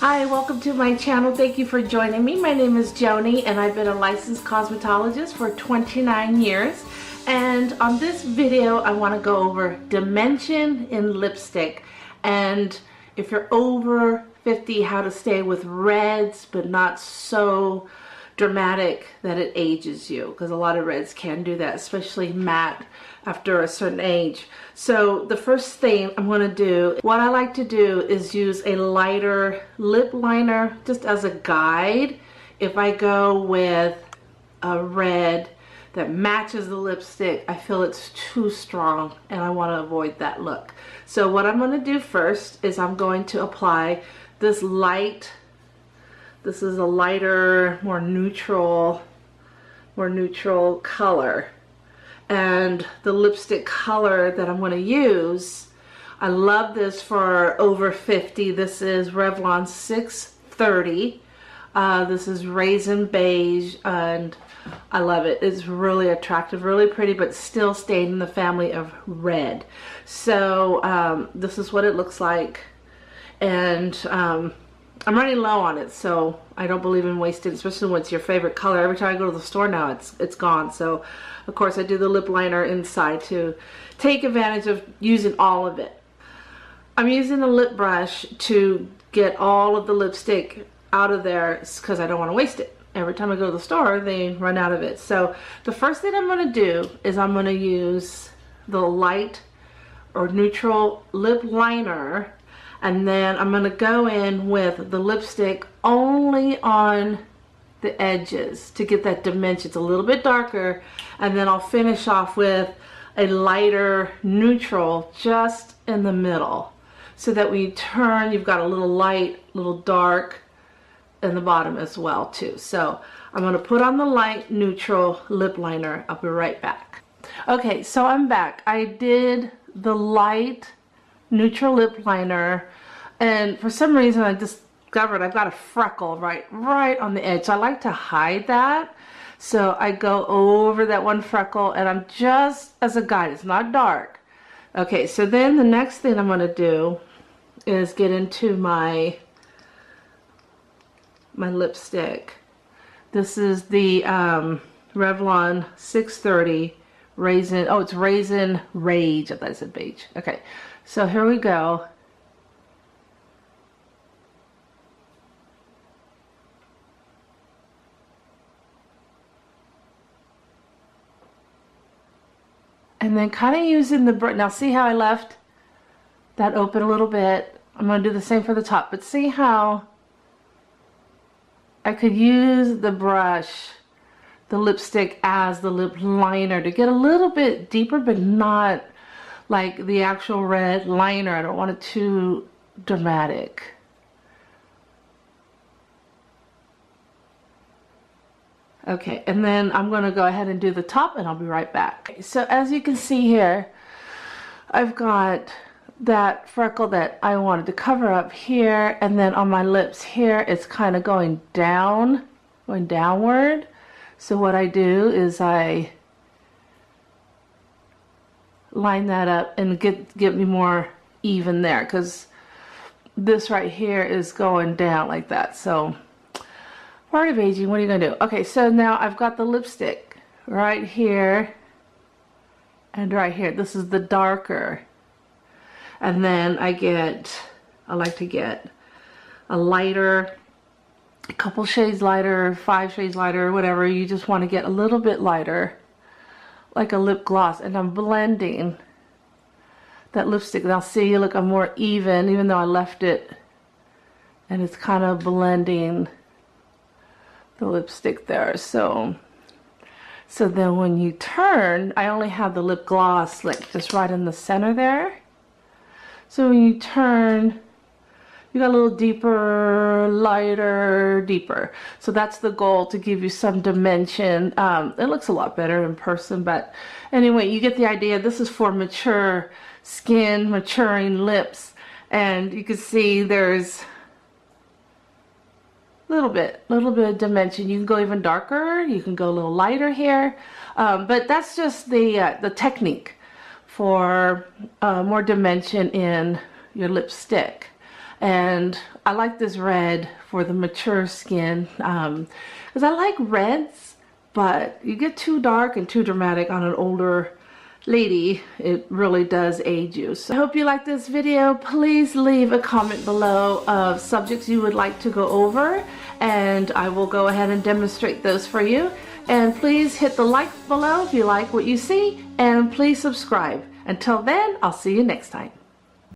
Hi, welcome to my channel. Thank you for joining me. My name is Joni and I've been a licensed cosmetologist for 29 years. And on this video, I want to go over dimension in lipstick. And if you're over 50, how to stay with reds, but not so dramatic that it ages you, because a lot of reds can do that, especially matte after a certain age. So the first thing I'm going to do, what I like to do is use a lighter lip liner just as a guide. If I go with a red that matches the lipstick, I feel it's too strong and I want to avoid that look. So what I'm going to do first is I'm going to apply this light. This is a lighter, more neutral color. And the lipstick color that I'm going to use, I love this for over 50. This is Revlon 630. This is Raisin Beige, and I love it. It's really attractive, really pretty, but still staying in the family of red. So this is what it looks like. And I'm running low on it, so I don't believe in wasting, especially when it's your favorite color. Every time I go to the store now, it's gone. So, of course, I do the lip liner inside to take advantage of using all of it. I'm using a lip brush to get all of the lipstick out of there because I don't want to waste it. Every time I go to the store, they run out of it. So the first thing I'm going to do is I'm going to use the light or neutral lip liner. And then I'm going to go in with the lipstick only on the edges to get that dimension. It's a little bit darker. And then I'll finish off with a lighter neutral just in the middle. So that when you turn, you've got a little light, a little dark in the bottom as well too. So I'm going to put on the light neutral lip liner. I'll be right back. Okay, so I'm back. I did the light neutral lip liner, and for some reason I discovered I've got a freckle right on the edge. So I like to hide that, so I go over that one freckle, and I'm just as a guide. It's not dark. Okay, so then the next thing I'm going to do is get into my lipstick. This is the Revlon 630 Raisin. Oh, it's Raisin Rage. I thought I said beige. Okay. So here we go. And then kind of using the brush. Now see how I left that open a little bit? I'm going to do the same for the top. But see how I could use the brush, the lipstick as the lip liner to get a little bit deeper, but not like the actual red liner. I don't want it too dramatic. Okay, and then I'm going to go ahead and do the top, and I'll be right back. So as you can see here, I've got that freckle that I wanted to cover up here, and then on my lips here, it's kind of going downward. So what I do is I line that up and get me more even there, because this right here is going down like that. So part of aging, what are you gonna do? Okay, so now I've got the lipstick right here and right here. This is the darker, and then I like to get a lighter, a couple shades lighter, 5 shades lighter, whatever. You just want to get a little bit lighter, like a lip gloss, and I'm blending that lipstick. Now see, look, I'm more even though I left it, and it's kind of blending the lipstick there. So then when you turn, I only have the lip gloss like just right in the center there. So when you turn, you got a little deeper, lighter, deeper. So that's the goal, to give you some dimension. It looks a lot better in person, but anyway, you get the idea. This is for mature skin, maturing lips, and you can see there's a little bit of dimension. You can go even darker. You can go a little lighter here, but that's just the technique for more dimension in your lipstick. And I like this red for the mature skin because I like reds, but you get too dark and too dramatic on an older lady, it really does age you. So I hope you like this video. Please leave a comment below of subjects you would like to go over, and I will go ahead and demonstrate those for you. And please hit the like below if you like what you see, and please subscribe. Until then, I'll see you next time.